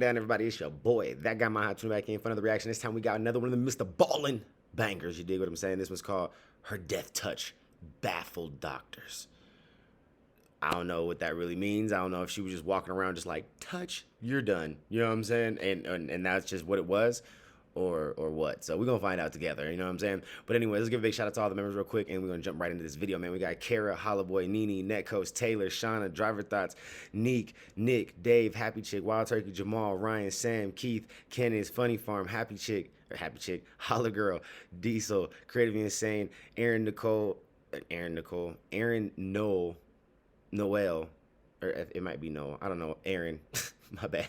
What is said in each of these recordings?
going, everybody? It's your boy, that guy, my hot tune back in front of the reaction. This time we got another one of the Mr. Ballin' bangers. You dig what I'm saying? This one's called Her Death Touch Baffled Doctors. I don't know what that really means. I don't know if she was just walking around just like, touch, you're done. You know what I'm saying? And that's just what it was. Or what. So we're going to find out together. You know what I'm saying? But anyway, let's give a big shout out to all the members real quick. And we're going to jump right into this video, man. We got Kara, Hollaboy, Nene, Netcoach, Taylor, Shauna, Driver Thoughts, Neek, Nick, Dave, Happy Chick, Wild Turkey, Jamal, Ryan, Sam, Keith, Kenneth, Funny Farm, Happy Chick, Holla Girl, Diesel, Creatively Insane, Aaron, Noel, or it might be Noel. I don't know. Aaron, my bad.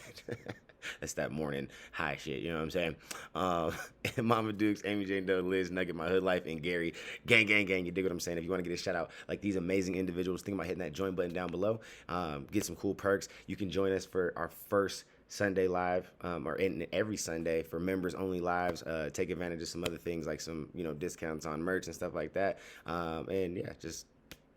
That's that morning high shit, you know what I'm saying? And Mama Dukes, Amy Jane Doe, Liz, Nugget, My Hood Life, and Gary. Gang, you dig what I'm saying? If you want to get a shout out like these amazing individuals, think about hitting that join button down below. Get some cool perks. You can join us for our first Sunday live, or in every Sunday for members only lives. Take advantage of some other things like some, discounts on merch and stuff like that. And yeah, just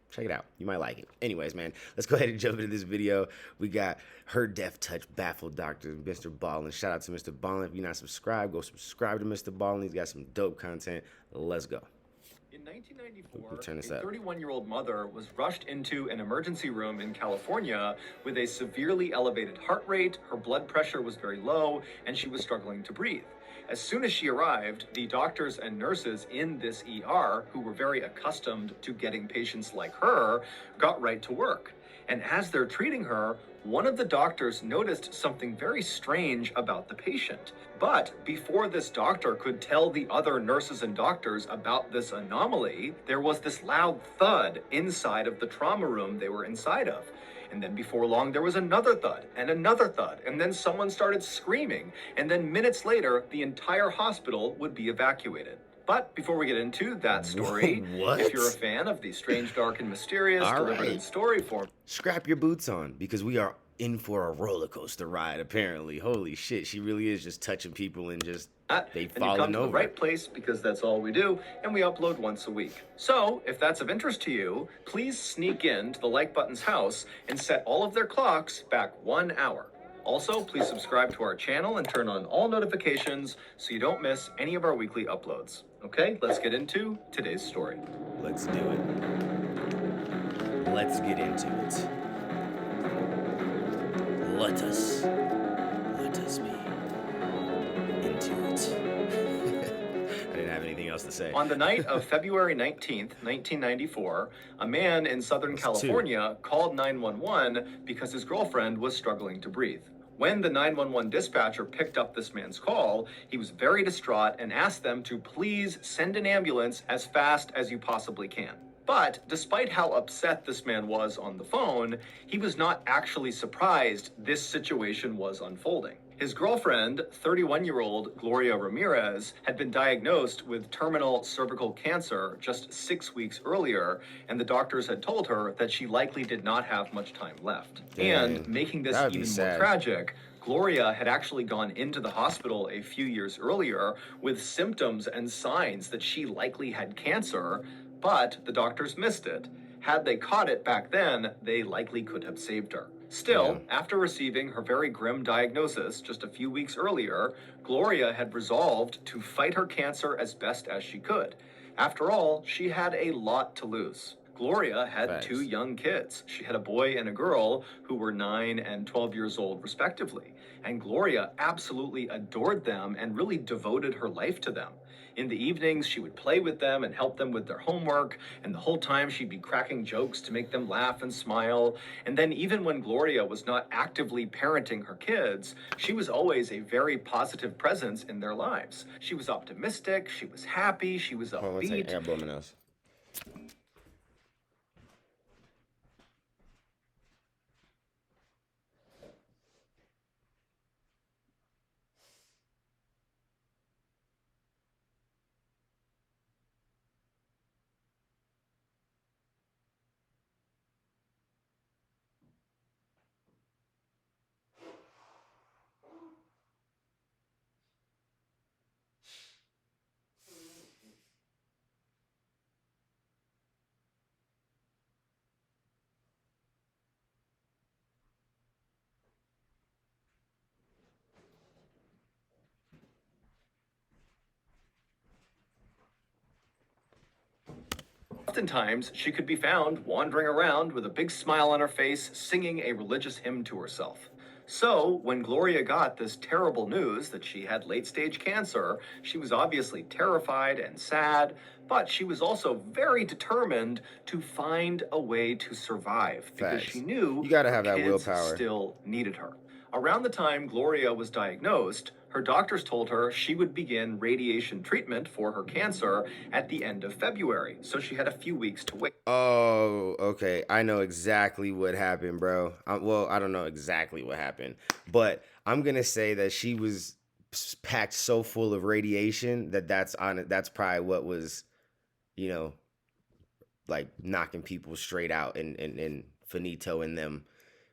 check it out. You might like it. Anyways, man, let's go ahead and jump into this video. We got Her Death Touch Baffled Doctor, Mr. Ballin. Shout out to Mr. Ballin. If you're not subscribed, go subscribe to Mr. Ballin. He's got some dope content. Let's go. In 1994, a 31-year-old mother was rushed into an emergency room in California with a severely elevated heart rate, her blood pressure was very low, and she was struggling to breathe. As soon as she arrived, the doctors and nurses in this ER, who were very accustomed to getting patients like her, got right to work. And as they're treating her, one of the doctors noticed something very strange about the patient. But before this doctor could tell the other nurses and doctors about this anomaly, there was this loud thud inside of the trauma room they were inside of. And then before long, there was another thud, and then someone started screaming. And then minutes later, the entire hospital would be evacuated. But before we get into that story, if you're a fan of the strange, dark, and mysterious delivered in story form, strap your boots on because we are in for a roller coaster ride, apparently. Holy shit, she really is just touching people and just they falling over. And you come to the right place because that's all we do, and we upload once a week. So, if that's of interest to you, please sneak in to the like button's house and set all of their clocks back 1 hour. Also, please subscribe to our channel and turn on all notifications so you don't miss any of our weekly uploads. Okay, let's get into today's story. Let's do it. Let's get into it. Let us be into it. I didn't have anything else to say. On the night of February 19th, 1994, a man in Southern California called 911 because his girlfriend was struggling to breathe. When the 911 dispatcher picked up this man's call, he was very distraught and asked them to please send an ambulance as fast as you possibly can. But despite how upset this man was on the phone, he was not actually surprised this situation was unfolding. His girlfriend, 31-year-old Gloria Ramirez, had been diagnosed with terminal cervical cancer just 6 weeks earlier, and the doctors had told her that she likely did not have much time left. Dang, and making this even more tragic, Gloria had actually gone into the hospital a few years earlier with symptoms and signs that she likely had cancer, but the doctors missed it. Had they caught it back then, they likely could have saved her. Still, after receiving her very grim diagnosis just a few weeks earlier, Gloria had resolved to fight her cancer as best as she could. After all, she had a lot to lose. Gloria had 2 young kids. She had a boy and a girl who were 9 and 12 years old, respectively. And Gloria absolutely adored them and really devoted her life to them. In the evenings, she would play with them and help them with their homework, and the whole time she'd be cracking jokes to make them laugh and smile. And then even when Gloria was not actively parenting her kids, she was always a very positive presence in their lives. She was optimistic, she was happy, she was upbeat. Oftentimes, she could be found wandering around with a big smile on her face, singing a religious hymn to herself. So, when Gloria got this terrible news that she had late stage cancer, she was obviously terrified and sad, but she was also very determined to find a way to survive because she Facts. knew You got to her have that kids willpower. still needed her. Around the time Gloria was diagnosed, her doctors told her she would begin radiation treatment for her cancer at the end of February, so she had a few weeks to wait. Oh, okay. I know exactly what happened, bro. Well, I don't know exactly what happened, but I'm gonna say that she was packed so full of radiation that that's on it. That's probably what was, you know, like knocking people straight out and finitoing them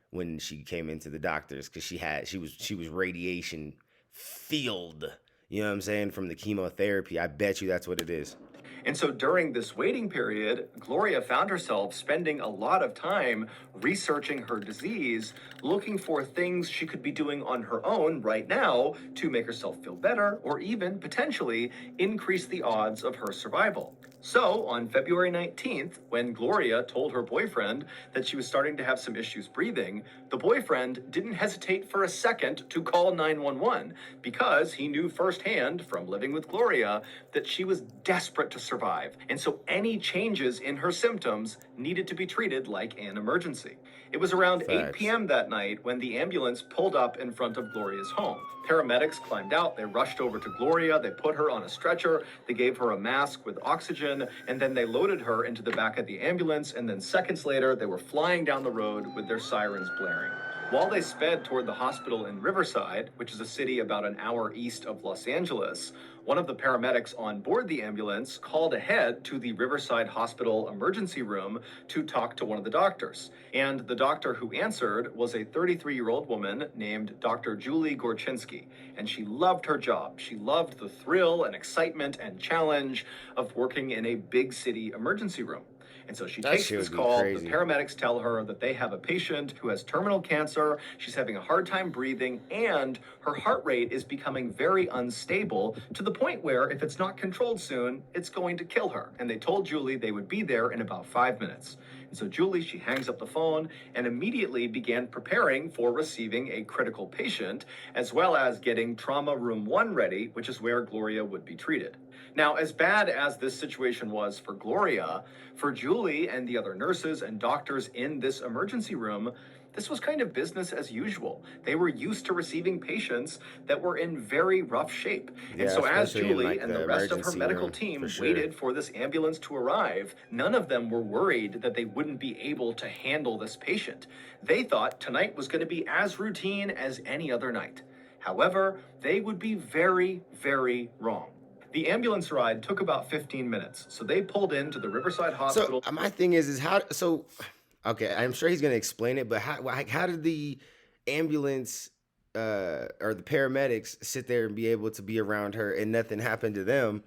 when she came into the doctors because she was radiation filled. You know what I'm saying? From the chemotherapy. I bet you that's what it is. And so during this waiting period, Gloria found herself spending a lot of time researching her disease, looking for things she could be doing on her own right now to make herself feel better or even potentially increase the odds of her survival. So, on February 19th, when Gloria told her boyfriend that she was starting to have some issues breathing, the boyfriend didn't hesitate for a second to call 911 because he knew firsthand from living with Gloria that she was desperate to survive. And so any changes in her symptoms needed to be treated like an emergency. It was around 8 Facts. p.m. that night when the ambulance pulled up in front of Gloria's home. Paramedics climbed out, they rushed over to Gloria, they put her on a stretcher, they gave her a mask with oxygen, and then they loaded her into the back of the ambulance, and then seconds later, they were flying down the road with their sirens blaring. While they sped toward the hospital in Riverside, which is a city about an hour east of Los Angeles, one of the paramedics on board the ambulance called ahead to the Riverside Hospital emergency room to talk to one of the doctors. And the doctor who answered was a 33-year-old woman named Dr. Julie Gorchinsky. And she loved her job. She loved the thrill and excitement and challenge of working in a big city emergency room. And so she takes this call. The paramedics tell her that they have a patient who has terminal cancer. She's having a hard time breathing, and her heart rate is becoming very unstable to the point where if it's not controlled soon, it's going to kill her. And they told Julie they would be there in about 5 minutes. And so Julie, she hangs up the phone and immediately began preparing for receiving a critical patient, as well as getting trauma room 1 ready, which is where Gloria would be treated. Now, as bad as this situation was for Gloria, for Julie and the other nurses and doctors in this emergency room, this was kind of business as usual. They were used to receiving patients that were in very rough shape. Yeah, and so as especially in, Julie like, and the the rest of her emergency medical room, team for sure. waited for this ambulance to arrive, none of them were worried that they wouldn't be able to handle this patient. They thought tonight was going to be as routine as any other night. However, they would be very, very wrong. The ambulance ride took about 15 minutes, so they pulled into the Riverside Hospital. So my thing is how so. Okay, I'm sure he's gonna explain it, but how did the ambulance or the paramedics sit there and be able to be around her and nothing happened to them,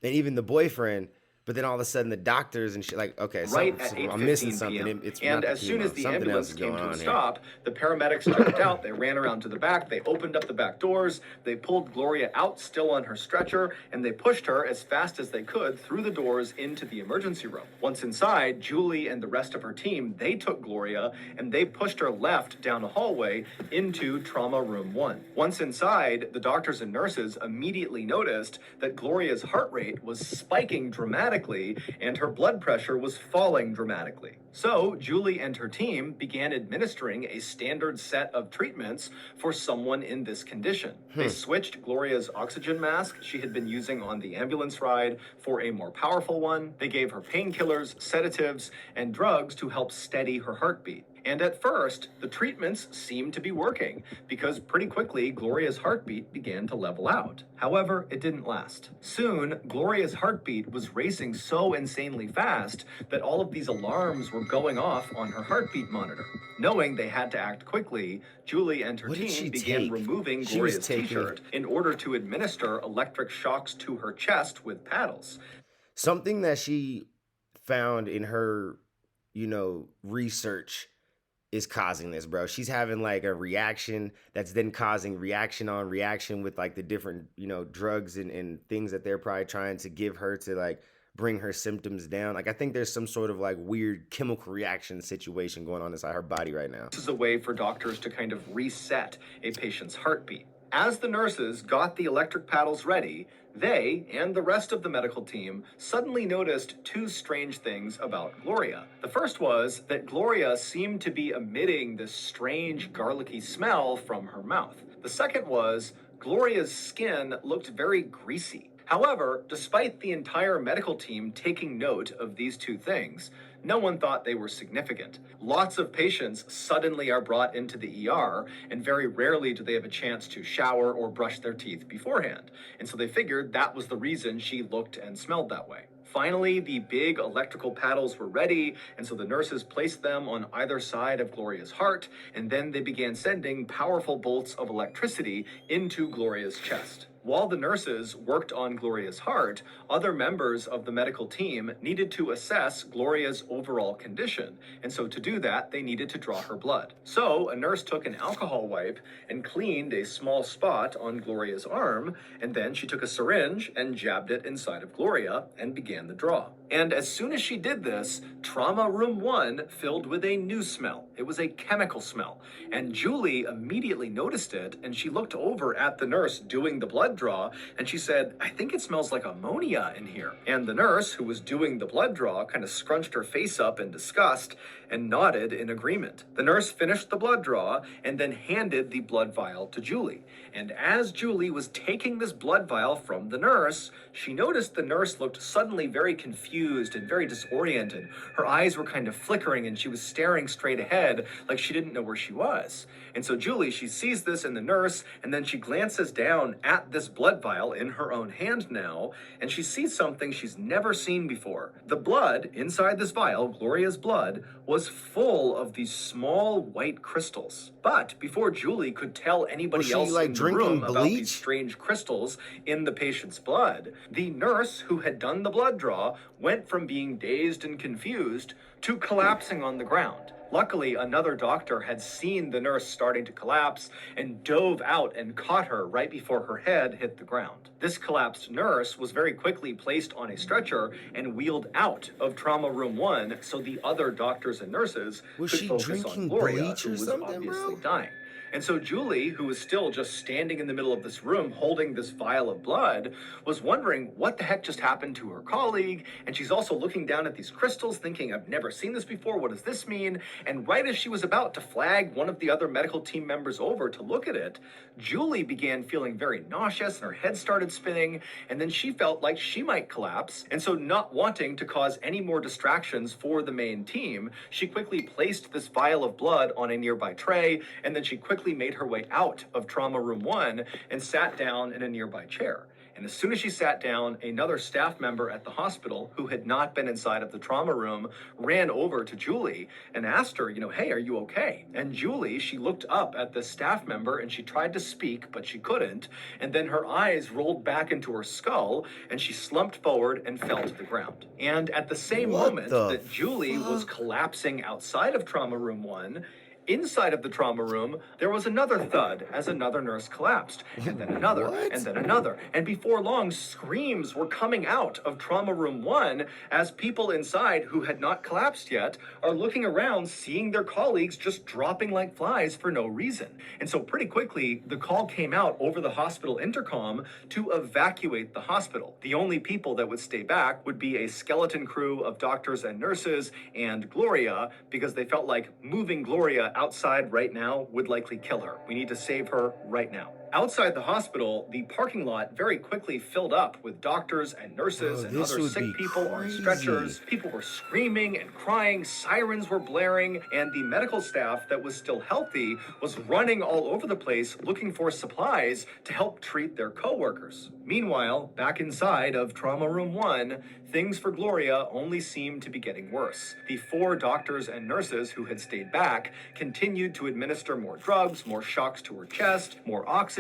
and even the boyfriend? But then all of a sudden the doctors and shit, like, okay, right so at 8:15 I'm missing something. p.m. It's And not the as soon as chemo. the Something ambulance else is came going to a on here. stop, the paramedics jumped out. They ran around to the back. They opened up the back doors. They pulled Gloria out, still on her stretcher, and they pushed her as fast as they could through the doors into the emergency room. Once inside, Julie and the rest of her team, they took Gloria and they pushed her left down a hallway into trauma room 1. Once inside, the doctors and nurses immediately noticed that Gloria's heart rate was spiking dramatically and her blood pressure was falling dramatically. So, Julie and her team began administering a standard set of treatments for someone in this condition. They switched Gloria's oxygen mask she had been using on the ambulance ride for a more powerful one. They gave her painkillers, sedatives, and drugs to help steady her heartbeat. And at first, the treatments seemed to be working because pretty quickly Gloria's heartbeat began to level out. However, it didn't last. Soon, Gloria's heartbeat was racing so insanely fast that all of these alarms were going off on her heartbeat monitor. Knowing they had to act quickly, Julie and her team began removing Gloria's t-shirt in order to administer electric shocks to her chest with paddles. Something that she found in her, research is causing this, bro. She's having like a reaction that's then causing reaction on reaction with like the different, drugs and things that they're probably trying to give her to like bring her symptoms down. Like I think there's some sort of like weird chemical reaction situation going on inside her body right now. This is a way for doctors to kind of reset a patient's heartbeat. As the nurses got the electric paddles ready, they and the rest of the medical team suddenly noticed two strange things about Gloria. The first was that Gloria seemed to be emitting this strange garlicky smell from her mouth. The second was Gloria's skin looked very greasy. However, despite the entire medical team taking note of these two things, no one thought they were significant. Lots of patients suddenly are brought into the ER, and very rarely do they have a chance to shower or brush their teeth beforehand. And so they figured that was the reason she looked and smelled that way. Finally, the big electrical paddles were ready, and so the nurses placed them on either side of Gloria's heart, and then they began sending powerful bolts of electricity into Gloria's chest. While the nurses worked on Gloria's heart, other members of the medical team needed to assess Gloria's overall condition, and so to do that, they needed to draw her blood. So a nurse took an alcohol wipe and cleaned a small spot on Gloria's arm, and then she took a syringe and jabbed it inside of Gloria and began the draw. And as soon as she did this, trauma room 1 filled with a new smell. It was a chemical smell, and Julie immediately noticed it, and she looked over at the nurse doing the blood draw, and she said, "I think it smells like ammonia in here." And the nurse, who was doing the blood draw, kind of scrunched her face up in disgust and nodded in agreement. The nurse finished the blood draw and then handed the blood vial to Julie. And as Julie was taking this blood vial from the nurse, she noticed the nurse looked suddenly very confused and very disoriented. Her eyes were kind of flickering and she was staring straight ahead like she didn't know where she was. And so Julie, she sees this in the nurse, and then she glances down at this blood vial in her own hand now, and she sees something she's never seen before. The blood inside this vial, Gloria's blood, was full of these small white crystals. But before Julie could tell anybody else in the room about these strange crystals in the patient's blood, the nurse who had done the blood draw went from being dazed and confused to collapsing on the ground. Luckily, another doctor had seen the nurse starting to collapse and dove out and caught her right before her head hit the ground. This collapsed nurse was very quickly placed on a stretcher and wheeled out of trauma room 1 so the other doctors and nurses could focus on Gloria, who was obviously dying. And so Julie, who was still just standing in the middle of this room holding this vial of blood, was wondering what the heck just happened to her colleague. And she's also looking down at these crystals thinking, I've never seen this before. What does this mean? And right as she was about to flag one of the other medical team members over to look at it, Julie began feeling very nauseous and her head started spinning. And then she felt like she might collapse. And so not wanting to cause any more distractions for the main team, she quickly placed this vial of blood on a nearby tray. And then she quickly made her way out of trauma room 1 and sat down in a nearby chair. And as soon as she sat down, another staff member at the hospital who had not been inside of the trauma room ran over to Julie and asked her, hey, are you okay? And Julie, she looked up at the staff member and she tried to speak, but she couldn't. And then her eyes rolled back into her skull and she slumped forward and fell to the ground. And at the same moment that Julie was collapsing outside of trauma room 1, inside of the trauma room, there was another thud as another nurse collapsed, and then another, and then another. And before long, screams were coming out of trauma room 1 as people inside who had not collapsed yet are looking around, seeing their colleagues just dropping like flies for no reason. And so pretty quickly, the call came out over the hospital intercom to evacuate the hospital. The only people that would stay back would be a skeleton crew of doctors and nurses and Gloria, because they felt like moving Gloria outside right now would likely kill her. We need to save her right now. Outside the hospital, the parking lot very quickly filled up with doctors and nurses and other sick people on stretchers. People were screaming and crying, sirens were blaring, and the medical staff that was still healthy was running all over the place looking for supplies to help treat their coworkers. Meanwhile, back inside of trauma room 1, things for Gloria only seemed to be getting worse. The 4 doctors and nurses who had stayed back continued to administer more drugs, more shocks to her chest, more oxygen,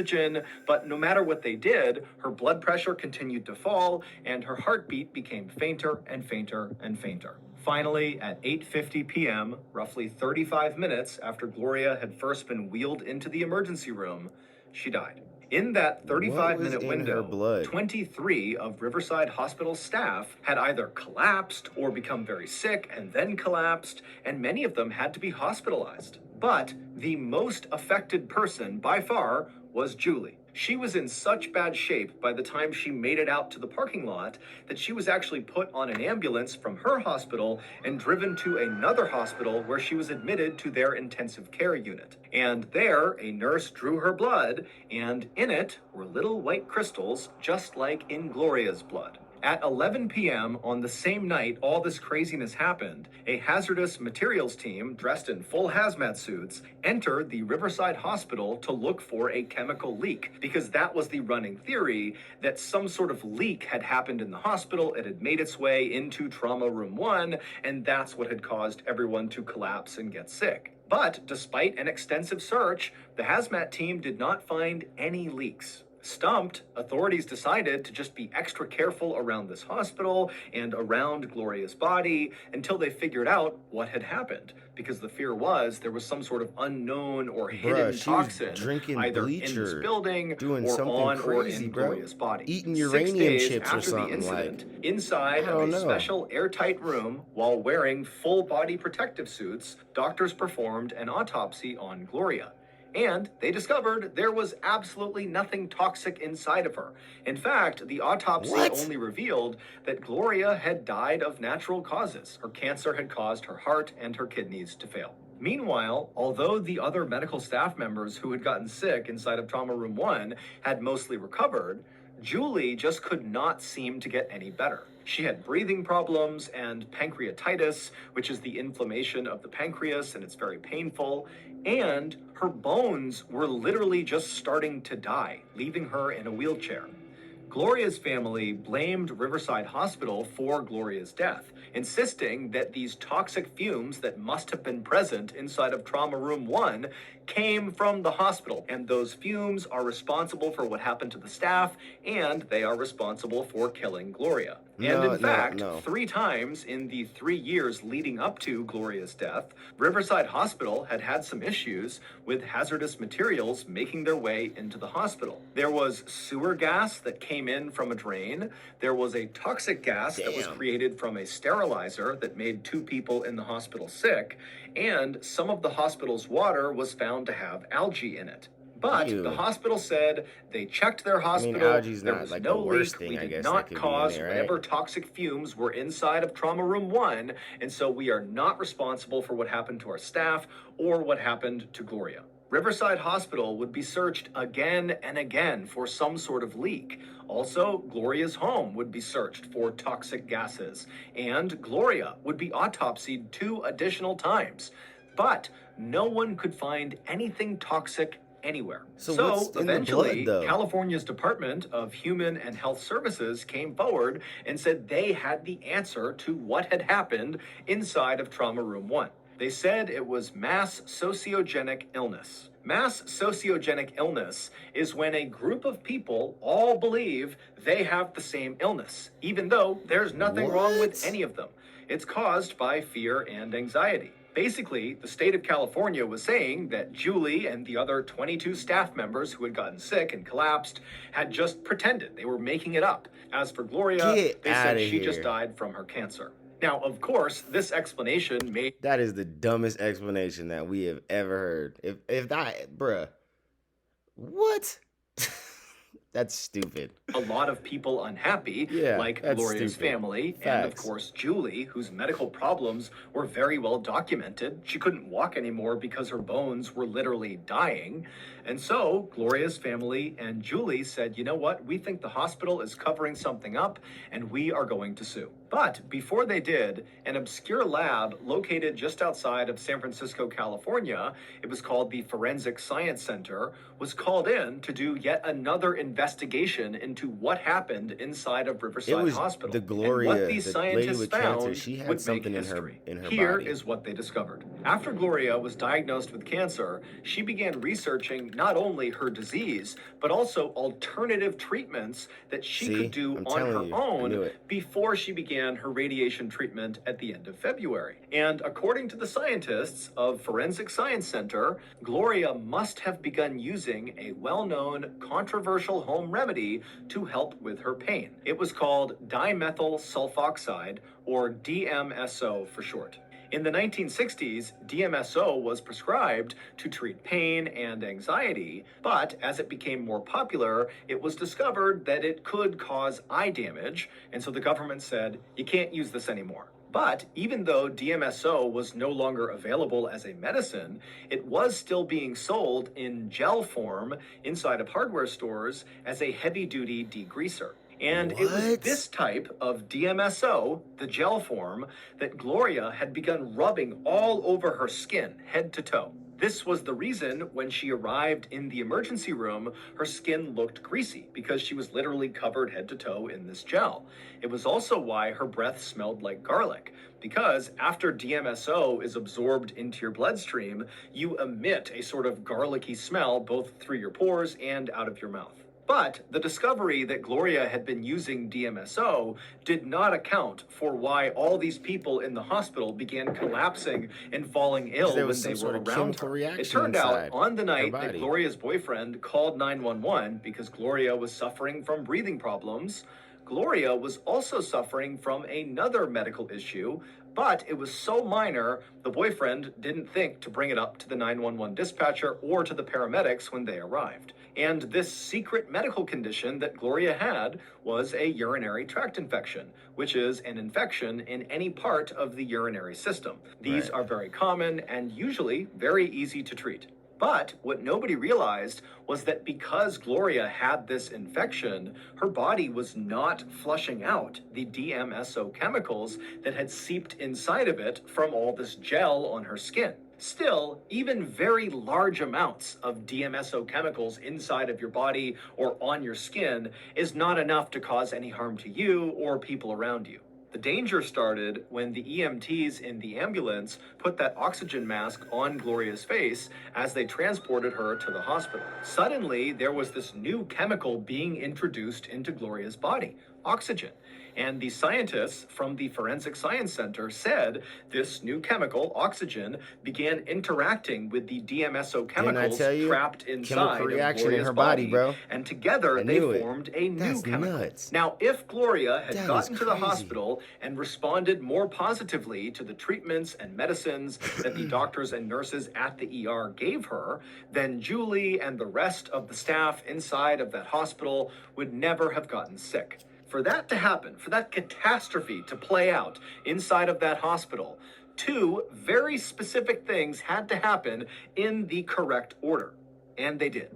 but no matter what they did, her blood pressure continued to fall and her heartbeat became fainter and fainter and fainter. Finally, at 8:50 p.m., roughly 35 minutes after Gloria had first been wheeled into the emergency room, she died. In that What was 35-minute in her window, blood? 23 of Riverside Hospital staff had either collapsed or become very sick and then collapsed, and many of them had to be hospitalized. But the most affected person by far was Julie. She was in such bad shape by the time she made it out to the parking lot that she was actually put on an ambulance from her hospital and driven to another hospital where she was admitted to their intensive care unit. And there, a nurse drew her blood, and in it were little white crystals, just like in Gloria's blood. At 11 p.m. on the same night all this craziness happened, a hazardous materials team dressed in full hazmat suits entered the Riverside Hospital to look for a chemical leak, because that was the running theory that some sort of leak had happened in the hospital, it had made its way into Trauma Room 1, and that's what had caused everyone to collapse and get sick. But despite an extensive search, the hazmat team did not find any leaks. Stumped, authorities decided to just be extra careful around this hospital and around Gloria's body until they figured out what had happened, because the fear was there was some sort of unknown or hidden toxin either in this building doing or something on crazy, or in bro. Gloria's body. Eating 6 uranium days chips or after the something, incident, like, inside I of don't a know. special airtight room, while wearing full body protective suits, doctors performed an autopsy on Gloria. And they discovered there was absolutely nothing toxic inside of her. In fact, the autopsy only revealed that Gloria had died of natural causes. Her cancer had caused her heart and her kidneys to fail. Meanwhile, although the other medical staff members who had gotten sick inside of Trauma Room 1 had mostly recovered, Julie just could not seem to get any better. She had breathing problems and pancreatitis, which is the inflammation of the pancreas, and it's very painful. And her bones were literally just starting to die, leaving her in a wheelchair. Gloria's family blamed Riverside Hospital for Gloria's death, insisting that these toxic fumes that must have been present inside of Trauma Room 1 came from the hospital, and those fumes are responsible for what happened to the staff, and they are responsible for killing Gloria. And in fact, 3 times in the 3 years leading up to Gloria's death, Riverside Hospital had had some issues with hazardous materials making their way into the hospital. There was sewer gas that came in from a drain. There was a toxic gas that was created from a sterilizer that made 2 people in the hospital sick. And some of the hospital's water was found to have algae in it. But the hospital said they checked their hospital, there was like no the worst leak, thing, we did not cause whatever toxic fumes were inside of Trauma Room 1, and so we are not responsible for what happened to our staff or what happened to Gloria. Riverside Hospital would be searched again and again for some sort of leak. Also, Gloria's home would be searched for toxic gases, and Gloria would be autopsied 2 additional times. But no one could find anything toxic anywhere. So eventually, California's Department of Human and Health Services came forward and said they had the answer to what had happened inside of Trauma Room 1. They said it was mass sociogenic illness. Mass sociogenic illness is when a group of people all believe they have the same illness, even though there's nothing wrong with any of them. It's caused by fear and anxiety. Basically, the state of California was saying that Julie and the other 22 staff members who had gotten sick and collapsed had just pretended. They were making it up. As for Gloria, they said she just died from her cancer. Now, of course, this explanation made... That is the dumbest explanation that we have ever heard. If that, bruh. What? That's stupid. A lot of people unhappy, like Gloria's family, and of course Julie, whose medical problems were very well documented. She couldn't walk anymore because her bones were literally dying. And so Gloria's family and Julie said, you know what, we think the hospital is covering something up and we are going to sue. But before they did, an obscure lab located just outside of San Francisco, California, it was called the Forensic Science Center, was called in to do yet another investigation into what happened inside of Riverside Hospital. The Gloria, and what these scientists found cancer, she had would something make history. in her Here body. is what they discovered. After Gloria was diagnosed with cancer, she began researching not only her disease, but also alternative treatments that she could do on her own before she began began her radiation treatment at the end of February. And according to the scientists of Forensic Science Center, Gloria must have begun using a well-known controversial home remedy to help with her pain. It was called dimethyl sulfoxide, or DMSO for short. In the 1960s, DMSO was prescribed to treat pain and anxiety, but as it became more popular, it was discovered that it could cause eye damage, and so the government said, you can't use this anymore. But even though DMSO was no longer available as a medicine, it was still being sold in gel form inside of hardware stores as a heavy-duty degreaser. And it was this type of DMSO, the gel form, that Gloria had begun rubbing all over her skin, head to toe. This was the reason when she arrived in the emergency room, her skin looked greasy because she was literally covered head to toe in this gel. It was also why her breath smelled like garlic, because after DMSO is absorbed into your bloodstream, you emit a sort of garlicky smell both through your pores and out of your mouth. But the discovery that Gloria had been using DMSO did not account for why all these people in the hospital began collapsing and falling ill when they were around her. It turned out on the night that Gloria's boyfriend called 911 because Gloria was suffering from breathing problems, Gloria was also suffering from another medical issue, but it was so minor, the boyfriend didn't think to bring it up to the 911 dispatcher or to the paramedics when they arrived. And this secret medical condition that Gloria had was a urinary tract infection, which is an infection in any part of the urinary system. These are very common and usually very easy to treat. But what nobody realized was that because Gloria had this infection, her body was not flushing out the DMSO chemicals that had seeped inside of it from all this gel on her skin. Still, even very large amounts of DMSO chemicals inside of your body or on your skin is not enough to cause any harm to you or people around you. The danger started when the EMTs in the ambulance put that oxygen mask on Gloria's face as they transported her to the hospital. Suddenly, there was this new chemical being introduced into Gloria's body, oxygen. And the scientists from the Forensic Science Center said this new chemical, oxygen, began interacting with the DMSO chemicals trapped inside of Gloria's body, and together they formed a new chemical. Now, if Gloria had gotten to the hospital and responded more positively to the treatments and medicines that the doctors and nurses at the ER gave her, then Julie and the rest of the staff inside of that hospital would never have gotten sick. For that to happen, for that catastrophe to play out inside of that hospital, two very specific things had to happen in the correct order. And they did.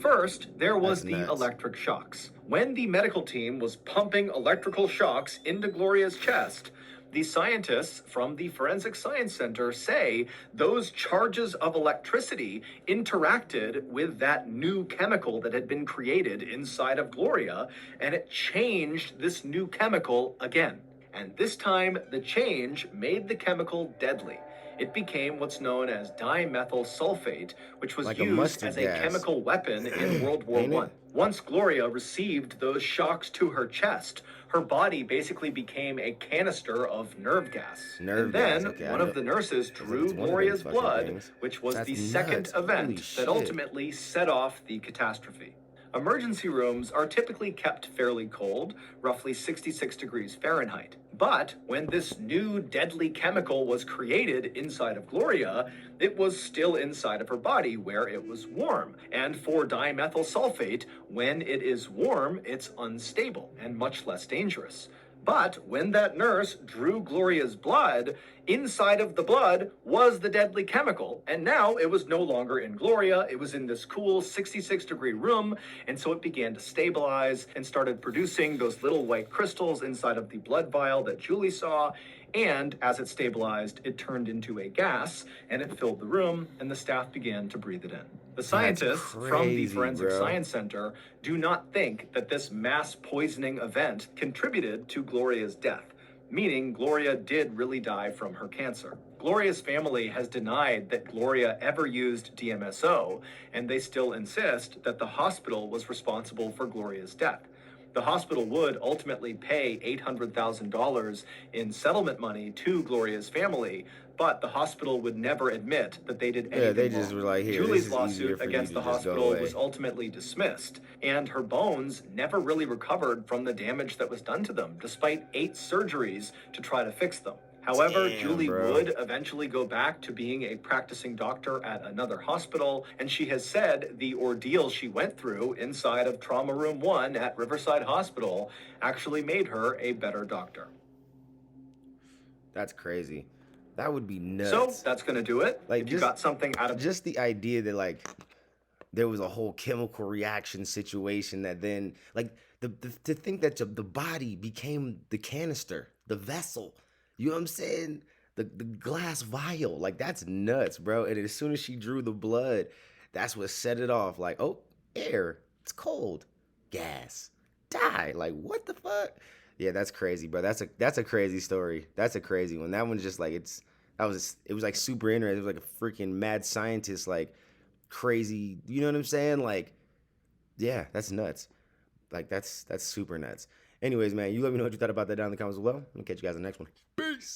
First, there was the electric shocks. When the medical team was pumping electrical shocks into Gloria's chest, the scientists from the Forensic Science Center say those charges of electricity interacted with that new chemical that had been created inside of Gloria, and it changed this new chemical again. And this time, the change made the chemical deadly. It became what's known as dimethyl sulfate, which was used as a chemical weapon in World War I. Once Gloria received those shocks to her chest, her body basically became a canister of nerve gas. And then one of the nurses drew Gloria's blood, which was the second event that ultimately set off the catastrophe. Emergency rooms are typically kept fairly cold, roughly 66 degrees Fahrenheit. But when this new deadly chemical was created inside of Gloria, it was still inside of her body where it was warm. And for dimethyl sulfate, when it is warm, it's unstable and much less dangerous. But when that nurse drew Gloria's blood, inside of the blood was the deadly chemical, and now it was no longer in Gloria, it was in this cool 66-degree room, and so it began to stabilize and started producing those little white crystals inside of the blood vial that Julie saw, and as it stabilized, it turned into a gas, and it filled the room, and the staff began to breathe it in. The scientists from the Forensic Science Center do not think that this mass poisoning event contributed to Gloria's death, meaning Gloria did really die from her cancer. Gloria's family has denied that Gloria ever used DMSO, and they still insist that the hospital was responsible for Gloria's death. The hospital would ultimately pay $800,000 in settlement money to Gloria's family, but the hospital would never admit that they did Yeah, they anything just wrong. were like, here, this Julie's is easier lawsuit for you against to the just go hospital was away. ultimately dismissed, and her bones never really recovered from the damage that was done to them, despite 8 surgeries to try to fix them. However, Damn, Julie bro. would eventually go back to being a practicing doctor at another hospital, and she has said the ordeal she went through inside of Trauma Room 1 at Riverside Hospital actually made her a better doctor. That's crazy. That would be So nuts. that's going to do it. Like If you got something out of just the idea that like there was a whole chemical reaction situation that then like to think that the body became the canister, the vessel. You know what I'm saying? The glass vial. Like that's nuts, bro. And as soon as she drew the blood, that's what set it off. Like, oh, air. It's cold. Gas. Die. Like, what the fuck? Yeah, that's crazy, bro. That's a crazy story. That's a crazy one. That one's just like it was like super interesting. It was like a freaking mad scientist like crazy. You know what I'm saying? Like, yeah, that's nuts. Like, that's super nuts. Anyways, man, you let me know what you thought about that down in the comments below. I'll catch you guys in the next one.